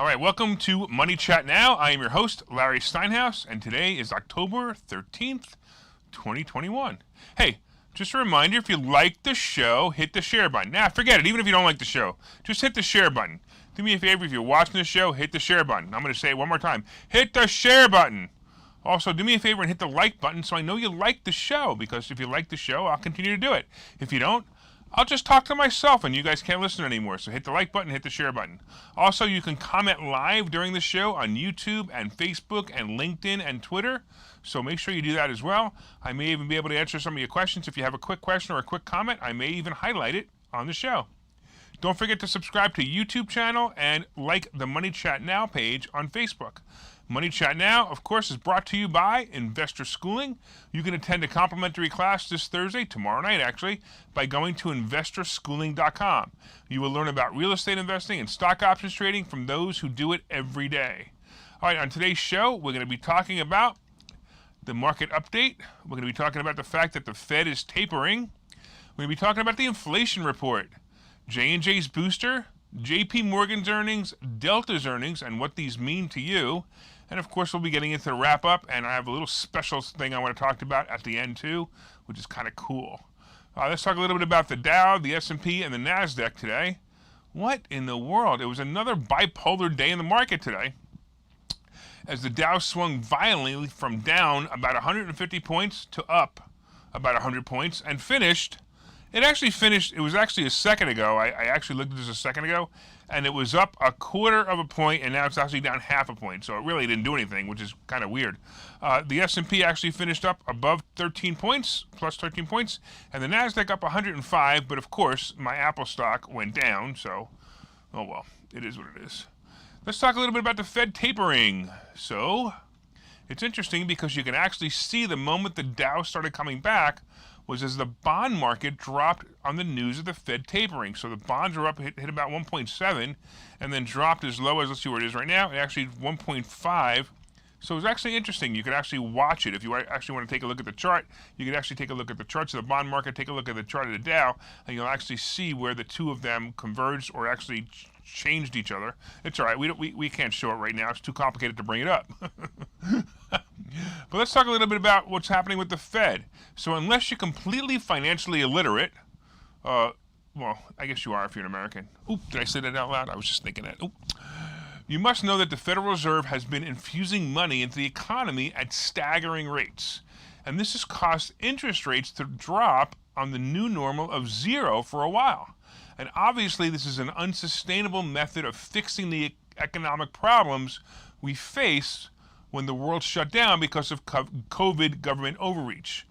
All right, welcome to Money Chat Now. I am your host, Larry Steinhouse, and today is October 13th, 2021. Hey, just a reminder, if you like the show, hit the share button. Nah, forget it, even if you don't like the show. Just hit the share button. Do me a favor, if you're watching the show, hit the share button. I'm going to say it one more time. Hit the share button. Also, do me a favor and hit the like button so I know you like the show, because if you like the show, I'll continue to do it. If you don't, I'll just talk to myself and you guys can't listen anymore. So hit the like button, hit the share button. Also, you can comment live during the show on YouTube and Facebook and LinkedIn and Twitter. So make sure you do that as well. I may even be able to answer some of your questions. If you have a quick question or a quick comment, I may even highlight it on the show. Don't forget to subscribe to YouTube channel and like the Money Chat Now page on Facebook. Money Chat Now, of course, is brought to you by Investor Schooling. You can attend a complimentary class this Thursday, tomorrow night actually, by going to investorschooling.com. You will learn about real estate investing and stock options trading from those who do it every day. All right, on today's show, we're going to be talking about the market update. We're going to be talking about the fact that the Fed is tapering. We're going to be talking about the inflation report, J&J's booster, JP Morgan's earnings, Delta's earnings, and what these mean to you. And of course, we'll be getting into the wrap up, and I have a little special thing I want to talk about at the end too, which is kind of cool. Let's talk a little bit about the Dow, the S&P, and the NASDAQ today. What in the world? It was another bipolar day in the market today, as the Dow swung violently from down about 150 points to up about 100 points, and finished. It was actually a second ago. I actually looked at this a second ago, and it was up a quarter of a point, and now it's actually down half a point. So it really didn't do anything, which is kind of weird. The S&P actually finished up above 13 points, plus 13 points, and the NASDAQ up 105, but of course, my Apple stock went down, so, oh well, it is what it is. Let's talk a little bit about the Fed tapering. So, it's interesting because you can actually see the moment the Dow started coming back was as the bond market dropped on the news of the Fed tapering. So the bonds were up, hit about 1.7, and then dropped as low as, let's see where it is right now, actually 1.5. So it was actually interesting. You could actually watch it. If you actually want to take a look at the chart, you could actually take a look at the charts of the bond market, take a look at the chart of the Dow, and you'll actually see where the two of them converged or actually changed each other. It's all right. We can't show it right now. It's too complicated to bring it up. But let's talk a little bit about what's happening with the Fed. So unless you're completely financially illiterate, well, I guess you are if you're an American. Oop, did I say that out loud? I was just thinking that. Oop. You must know that the Federal Reserve has been infusing money into the economy at staggering rates. And this has caused interest rates to drop on the new normal of zero for a while. And obviously this is an unsustainable method of fixing the economic problems we face when the world shut down because of COVID government overreach.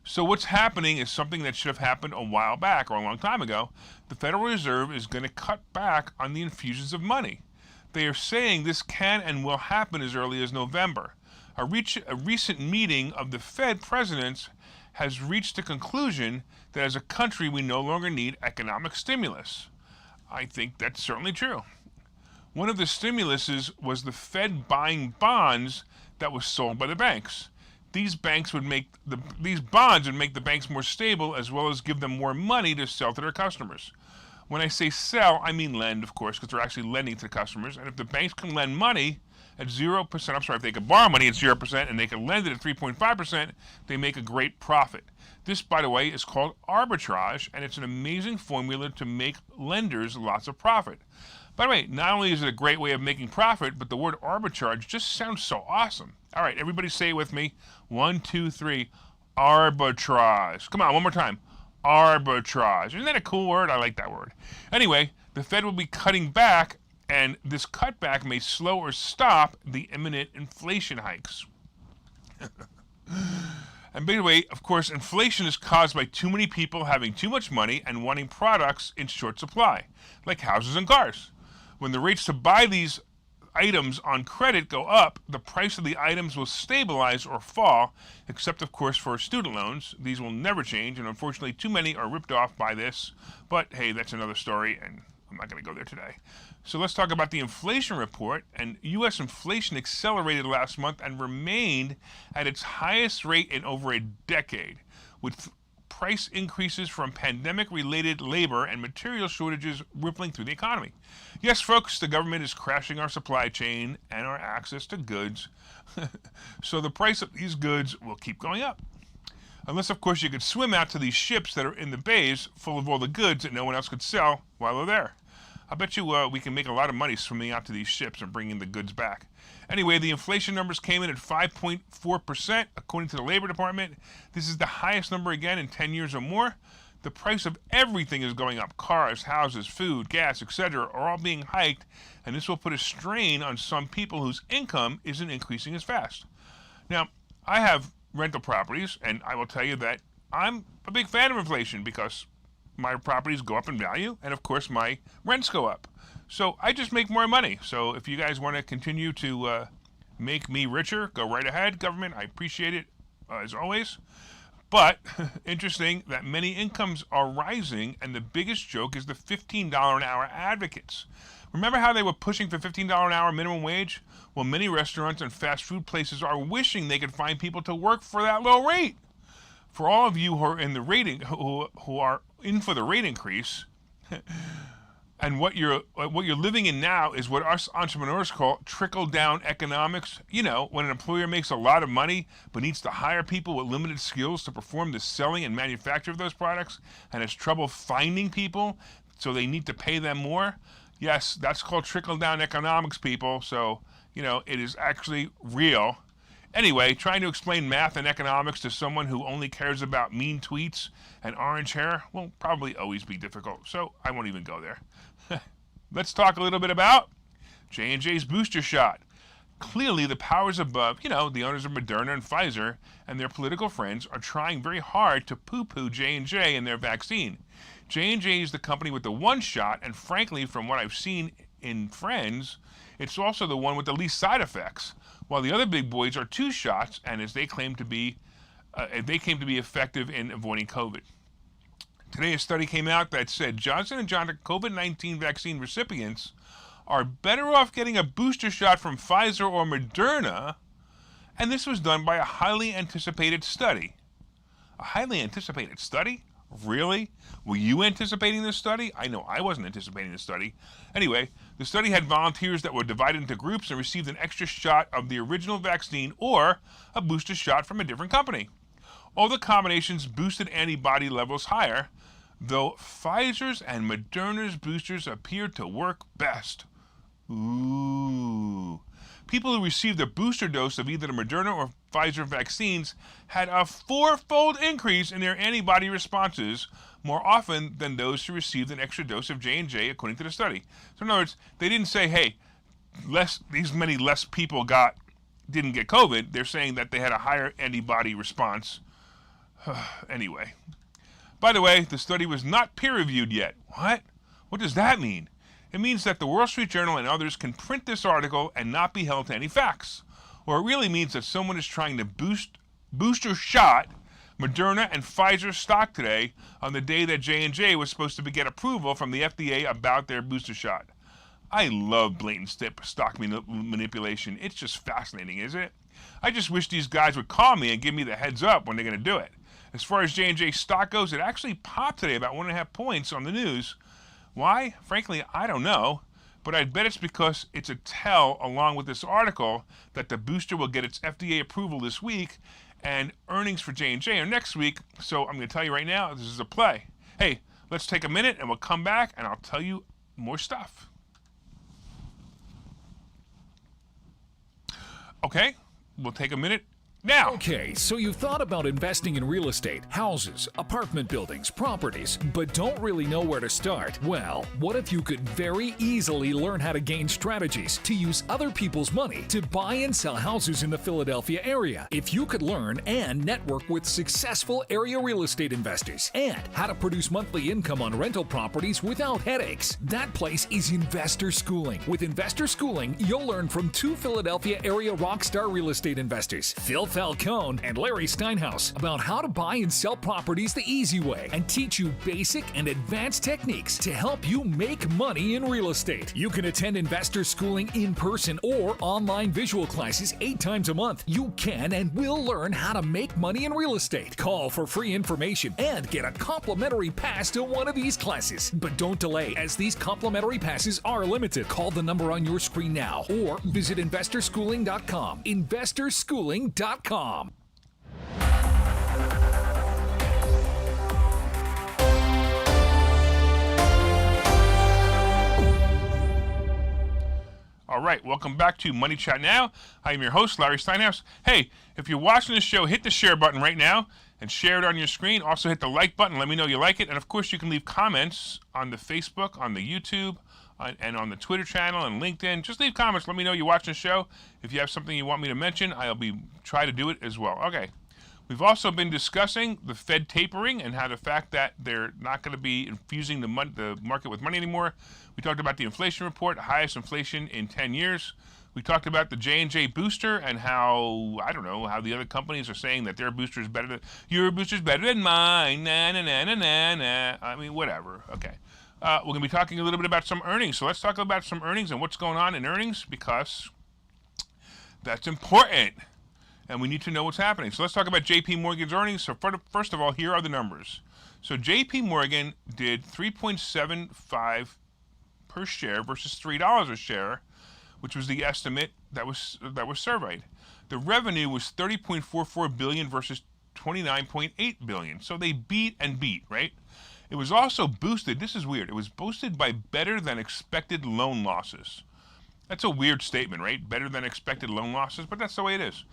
So what's happening is something that should have happened a while back or a long time ago. The Federal Reserve is going to cut back on the infusions of money. They are saying this can and will happen as early as November. A recent meeting of the Fed presidents has reached the conclusion that as a country we no longer need economic stimulus. I think that's certainly true. One of the stimuluses was the Fed buying bonds that was sold by the banks. These bonds would make the banks more stable, as well as give them more money to sell to their customers. When I say sell, I mean lend, of course, because they're actually lending to the customers. And if the banks can lend money at 0%, if they could borrow money at 0% and they can lend it at 3.5%, they make a great profit. This, by the way, is called arbitrage, and it's an amazing formula to make lenders lots of profit. By the way, not only is it a great way of making profit, but the word arbitrage just sounds so awesome. All right, everybody say it with me. 1, 2, 3. Arbitrage. Come on, one more time. Arbitrage. Isn't that a cool word? I like that word. Anyway, the Fed will be cutting back, and this cutback may slow or stop the imminent inflation hikes. And by the way, of course, inflation is caused by too many people having too much money and wanting products in short supply, like houses and cars. When the rates to buy these items on credit go up, the price of the items will stabilize or fall, except of course for student loans. These will never change, and unfortunately too many are ripped off by this. But hey, that's another story, and I'm not going to go there today. So let's talk about the inflation report. And U.S. inflation accelerated last month and remained at its highest rate in over a decade, with price increases from pandemic-related labor and material shortages rippling through the economy. Yes, folks, the government is crashing our supply chain and our access to goods, so the price of these goods will keep going up. Unless, of course, you could swim out to these ships that are in the bays full of all the goods that no one else could sell while they're there. I bet you we can make a lot of money swimming out to these ships and bringing the goods back. Anyway, the inflation numbers came in at 5.4%, according to the Labor Department. This is the highest number again in 10 years or more. The price of everything is going up. Cars, houses, food, gas, etc. are all being hiked, and this will put a strain on some people whose income isn't increasing as fast. Now, I have rental properties, and I will tell you that I'm a big fan of inflation because my properties go up in value, and of course my rents go up. So I just make more money. So if you guys want to continue to make me richer, go right ahead, government. I appreciate it, as always. But interesting that many incomes are rising, and the biggest joke is the $15 an hour advocates. Remember how they were pushing for $15 an hour minimum wage? Well, many restaurants and fast food places are wishing they could find people to work for that low rate. For all of you who are in the rating, who are in for the rate increase, and what you're living in now is what us entrepreneurs call trickle-down economics. You know, when an employer makes a lot of money but needs to hire people with limited skills to perform the selling and manufacture of those products, and has trouble finding people, so they need to pay them more. Yes, that's called trickle-down economics, people. So, you know, it is actually real. Anyway, trying to explain math and economics to someone who only cares about mean tweets and orange hair will probably always be difficult, so I won't even go there. Let's talk a little bit about J&J's booster shot. Clearly, the powers above, the owners of Moderna and Pfizer and their political friends are trying very hard to poo-poo J&J and their vaccine. J&J is the company with the one shot, and frankly, from what I've seen in friends, it's also the one with the least side effects, while the other big boys are two shots, and as they came to be effective in avoiding COVID. Today, a study came out that said Johnson & Johnson COVID-19 vaccine recipients are better off getting a booster shot from Pfizer or Moderna, and this was done by a highly anticipated study. A highly anticipated study? Really? Were you anticipating this study? I know I wasn't anticipating this study. Anyway, the study had volunteers that were divided into groups and received an extra shot of the original vaccine or a booster shot from a different company. All the combinations boosted antibody levels higher, though Pfizer's and Moderna's boosters appeared to work best. Ooh. People who received a booster dose of either the Moderna or Pfizer vaccines had a 4-fold increase in their antibody responses more often than those who received an extra dose of J&J, according to the study. So in other words, they didn't say, hey, these many less people didn't get COVID. They're saying that they had a higher antibody response. Anyway. By the way, the study was not peer-reviewed yet. What? What does that mean? It means that the Wall Street Journal and others can print this article and not be held to any facts. Or it really means that someone is trying to booster shot Moderna and Pfizer stock today on the day that J&J was supposed to get approval from the FDA about their booster shot. I love blatant stock manipulation. It's just fascinating, isn't it? I just wish these guys would call me and give me the heads up when they're going to do it. As far as J&J stock goes, it actually popped today about 1.5 points on the news. Why? Frankly, I don't know, but I'd bet it's because it's a tell, along with this article, that the booster will get its FDA approval this week, and earnings for J&J are next week, so I'm going to tell you right now, this is a play. Hey, let's take a minute, and we'll come back, and I'll tell you more stuff. Okay, we'll take a minute now. Okay, so you've thought about investing in real estate, houses, apartment buildings, properties, but don't really know where to start? Well, what if you could very easily learn how to gain strategies to use other people's money to buy and sell houses in the Philadelphia area? If you could learn and network with successful area real estate investors and how to produce monthly income on rental properties without headaches, that place is Investor Schooling. With Investor Schooling, you'll learn from 2 Philadelphia area rockstar real estate investors, Phil Falcone and Larry Steinhouse about how to buy and sell properties the easy way and teach you basic and advanced techniques to help you make money in real estate. You can attend investor schooling in person or online visual classes 8 times a month. You can and will learn how to make money in real estate. Call for free information and get a complimentary pass to one of these classes. But don't delay, as these complimentary passes are limited. Call the number on your screen now or visit investorschooling.com. Investorschooling.com. All right, welcome back to Money Chat Now. I am your host, Larry Steinhouse. Hey, if you're watching this show, hit the share button right now and share it on your screen. Also hit the like button. Let me know you like it. And of course, you can leave comments on the Facebook, on the YouTube, and on the Twitter channel and LinkedIn. Just leave comments. Let me know you watch the show. If you have something you want me to mention, I'll try to do it as well. Okay. We've also been discussing the Fed tapering and how the fact that they're not going to be infusing the market with money anymore. We talked about the inflation report, highest inflation in 10 years. We talked about the J&J booster and how, I don't know, how the other companies are saying that their booster is better than, your booster's better than mine, na na na na na na. I mean, whatever. Okay. We're going to be talking a little bit about some earnings. So let's talk about some earnings and what's going on in earnings, because that's important. And we need to know what's happening. So let's talk about JP Morgan's earnings. So first of all, here are the numbers. So JP Morgan did $3.75 per share versus $3 a share, which was the estimate that was surveyed. The revenue was $30.44 billion versus $29.8 billion. So they beat and beat, right? It was also boosted. This is weird. It was boosted by better than expected loan losses. That's a weird statement, right? Better than expected loan losses, but that's the way it is.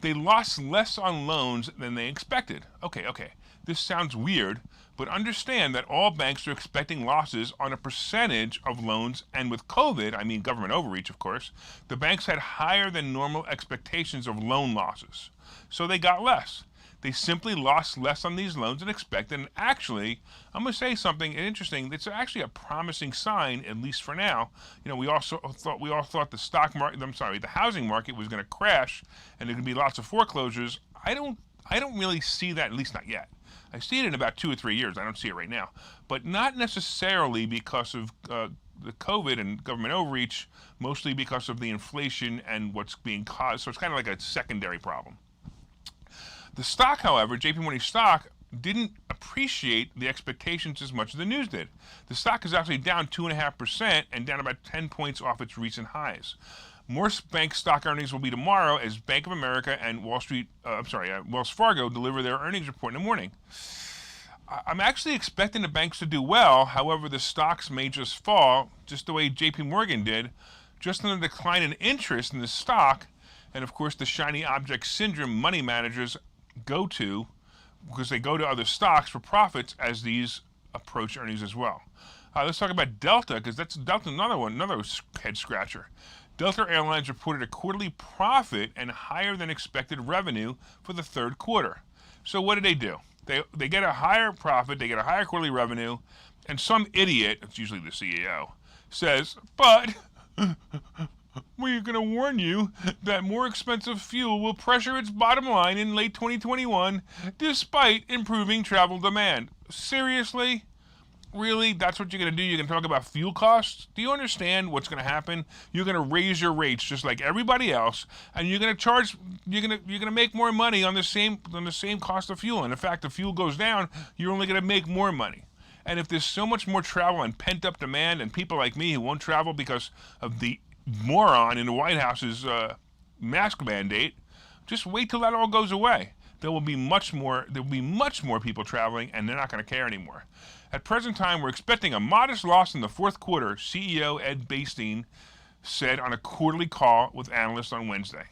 They lost less on loans than they expected. Okay. This sounds weird, but understand that all banks are expecting losses on a percentage of loans, and with COVID, I mean government overreach, of course, the banks had higher than normal expectations of loan losses. So they got less. They simply lost less on these loans than expected, and actually, I'm going to say something interesting. It's actually a promising sign, at least for now. You know, we all thought the housing market was going to crash, and there's going to be lots of foreclosures. I don't really see that, at least not yet. I see it in about 2 or 3 years. I don't see it right now, but not necessarily because of the COVID and government overreach, mostly because of the inflation and what's being caused. So it's kind of like a secondary problem. The stock, however, JP Morgan stock, didn't appreciate the expectations as much as the news did. The stock is actually down 2.5% and down about 10 points off its recent highs. More bank stock earnings will be tomorrow as Bank of America and Wells Fargo deliver their earnings report in the morning. I'm actually expecting the banks to do well. However, the stocks may just fall, just the way JP Morgan did, just in the decline in interest in the stock. And of course, the shiny object syndrome money managers go to, because they go to other stocks for profits as these approach earnings as well. Let's talk about Delta, because that's another head scratcher. Delta Airlines reported a quarterly profit and higher than expected revenue for the third quarter. So what did they do? They get a higher profit, they get a higher quarterly revenue, and some idiot, it's usually the CEO, says, but we're going to warn you that more expensive fuel will pressure its bottom line in late 2021 despite improving travel demand. Seriously? Really? That's what you're going to do? You're going to talk about fuel costs? Do you understand what's going to happen? You're going to raise your rates just like everybody else, and you're going to charge. You're going to make more money on the same cost of fuel. And in fact, if fuel goes down, you're only going to make more money. And if there's so much more travel and pent-up demand, and people like me who won't travel because of the moron in the White House's mask mandate, just wait till that all goes away. There will be much more people traveling, and they're not going to care anymore. At present time, we're expecting a modest loss in the fourth quarter, CEO Ed Bastian said on a quarterly call with analysts on Wednesday.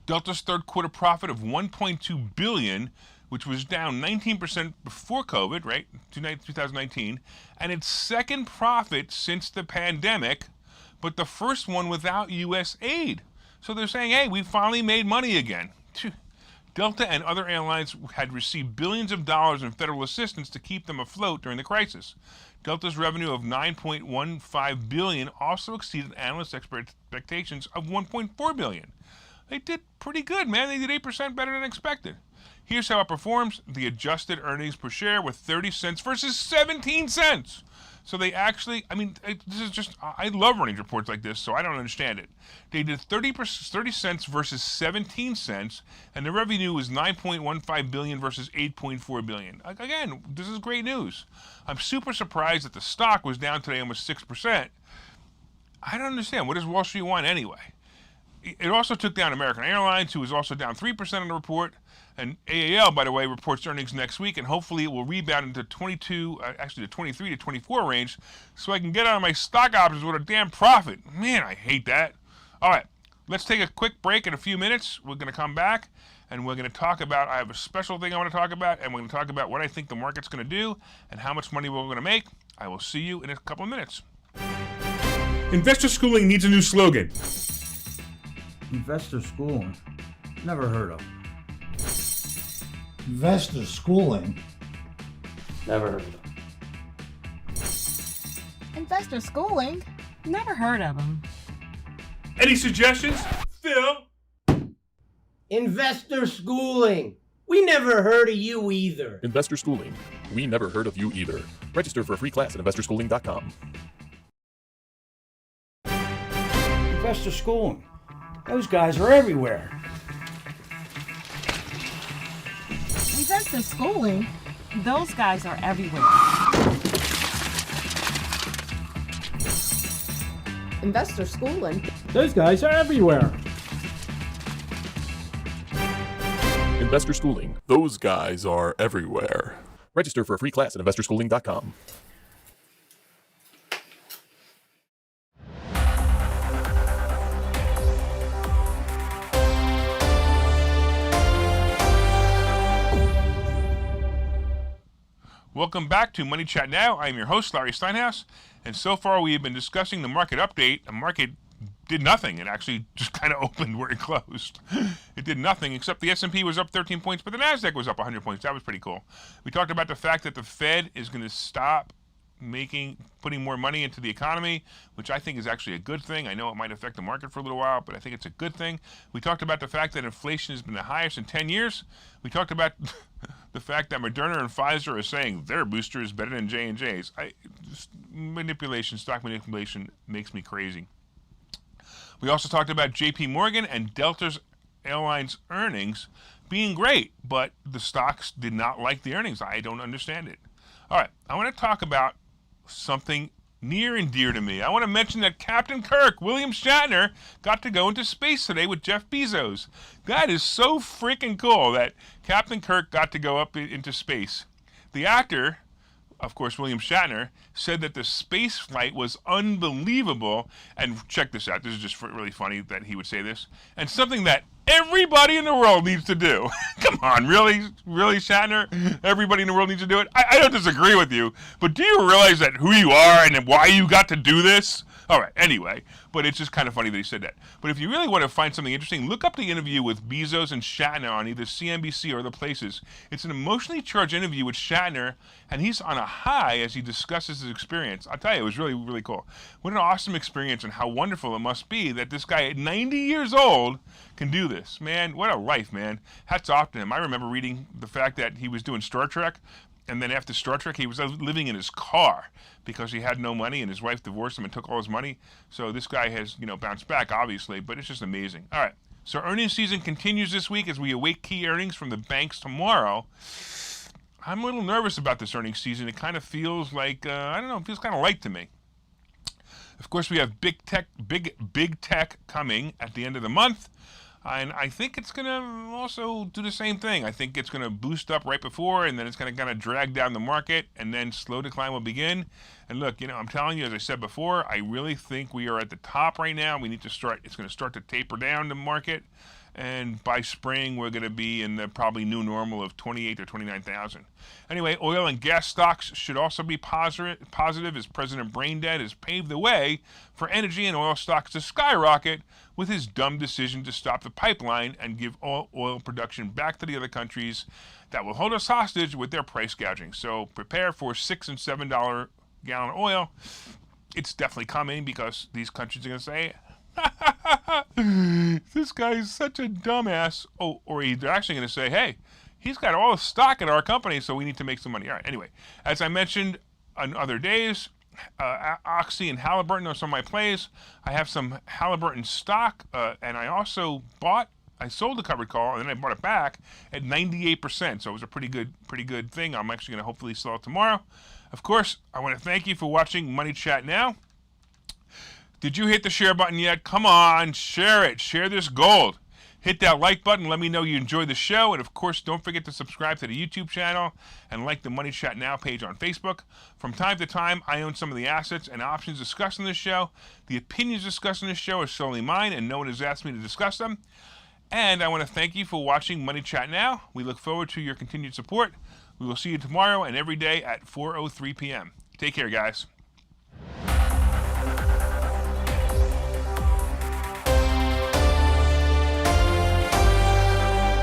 Delta's third quarter profit of $1.2 billion, which was down 19% before COVID, right, 2019, and its second profit since the pandemic, but the first one without U.S. aid. So they're saying, hey, we finally made money again. Delta and other airlines had received billions of dollars in federal assistance to keep them afloat during the crisis. Delta's revenue of $9.15 billion also exceeded analysts' expectations of $1.4 billion. They did pretty good, man. They did 8% better than expected. Here's how it performs. The adjusted earnings per share were 30 cents versus 17 cents. So they actually, this is just, I love earnings reports like this, so I don't understand it. They did 30 cents versus 17 cents, and the revenue was $9.15 billion versus $8.4 billion. Again, this is great news. I'm super surprised that the stock was down today almost 6%. I don't understand. What does Wall Street want anyway? It also took down American Airlines, who was also down 3% on the report. And AAL, by the way, reports earnings next week, and hopefully it will rebound into the 23 to 24 range, so I can get out of my stock options with a damn profit. Man, I hate that. All right, let's take a quick break in a few minutes. We're going to come back, and we're going to talk about, I have a special thing I want to talk about, and we're going to talk about what I think the market's going to do and how much money we're going to make. I will see you in a couple of minutes. Investor schooling needs a new slogan. Investor schooling? Never heard of. Investor schooling? Never heard of them. Investor schooling? Never heard of them. Any suggestions? Phil? Investor schooling. We never heard of you either. Investor Schooling. We never heard of you either. Register for a free class at investorschooling.com. Investor schooling. Those guys are everywhere. Investor schooling? Those guys are everywhere. Investor schooling? Those guys are everywhere. Investor Schooling. Those guys are everywhere. Register for a free class at investorschooling.com. Welcome back to Money Chat Now. I'm your host, Larry Steinhouse, and so far we have been discussing the market update. The market did nothing. It actually just kind of opened where it closed. It did nothing, except the S&P was up 13 points, but the NASDAQ was up 100 points. That was pretty cool. We talked about the fact that the Fed is going to stop putting more money into the economy, which I think is actually a good thing. I know it might affect the market for a little while, but I think it's a good thing. We talked about the fact that inflation has been the highest in 10 years. We talked about the fact that Moderna and Pfizer are saying their booster is better than J&J's. Stock manipulation makes me crazy. We also talked about JP Morgan and Delta Airlines earnings being great, but the stocks did not like the earnings. I don't understand it. All right, I want to talk about something near and dear to me. I want to mention that Captain Kirk, William Shatner, got to go into space today with Jeff Bezos. That is so freaking cool that Captain Kirk got to go up into space. The actor, of course, William Shatner, said that the space flight was unbelievable. And check this out. This is just really funny that he would say this. And something that everybody in the world needs to do. Come on, really? Really, Shatner? Everybody in the world needs to do it? I don't disagree with you, but do you realize that who you are and why you got to do this? All right, anyway, but it's just kind of funny that he said that. But if you really want to find something interesting, look up the interview with Bezos and Shatner on either CNBC or other places. It's an emotionally charged interview with Shatner, and he's on a high as he discusses his experience. I'll tell you, it was really, really cool. What an awesome experience, and how wonderful it must be that this guy at 90 years old can do this. Man, what a life, man. Hats off to him. I remember reading the fact that he was doing Star Trek, and then after Star Trek, he was living in his car because he had no money, and his wife divorced him and took all his money. So this guy has, bounced back, obviously, but it's just amazing. All right, so earnings season continues this week as we await key earnings from the banks tomorrow. I'm a little nervous about this earnings season. It kind of feels like, it feels kind of light to me. Of course, we have big tech coming at the end of the month. And I think it's going to also do the same thing. I think it's going to boost up right before, and then it's going to kind of drag down the market, and then slow decline will begin. And look, I'm telling you, as I said before, I really think we are at the top right now. We need to start, it's going to start to taper down the market. And by spring, we're going to be in the probably new normal of 28 or 29,000. Anyway, oil and gas stocks should also be positive as President Braindead has paved the way for energy and oil stocks to skyrocket with his dumb decision to stop the pipeline and give all oil production back to the other countries that will hold us hostage with their price gouging. So prepare for $6 and $7 gallon oil. It's definitely coming because these countries are going to say, This guy is such a dumbass. Oh, or he's actually going to say, hey, he's got all the stock in our company, so we need to make some money. All right, anyway, as I mentioned on other days, Oxy and Halliburton are some of my plays. I have some Halliburton stock, and I also I sold the covered call, and then I bought it back at 98%, so it was a pretty good thing. I'm actually going to hopefully sell it tomorrow. Of course, I want to thank you for watching Money Chat Now. Did you hit the share button yet? Come on, share it. Share this gold. Hit that like button. Let me know you enjoyed the show. And, of course, don't forget to subscribe to the YouTube channel and like the Money Chat Now page on Facebook. From time to time, I own some of the assets and options discussed in this show. The opinions discussed in this show are solely mine, and no one has asked me to discuss them. And I want to thank you for watching Money Chat Now. We look forward to your continued support. We will see you tomorrow and every day at 4:03 p.m. Take care, guys.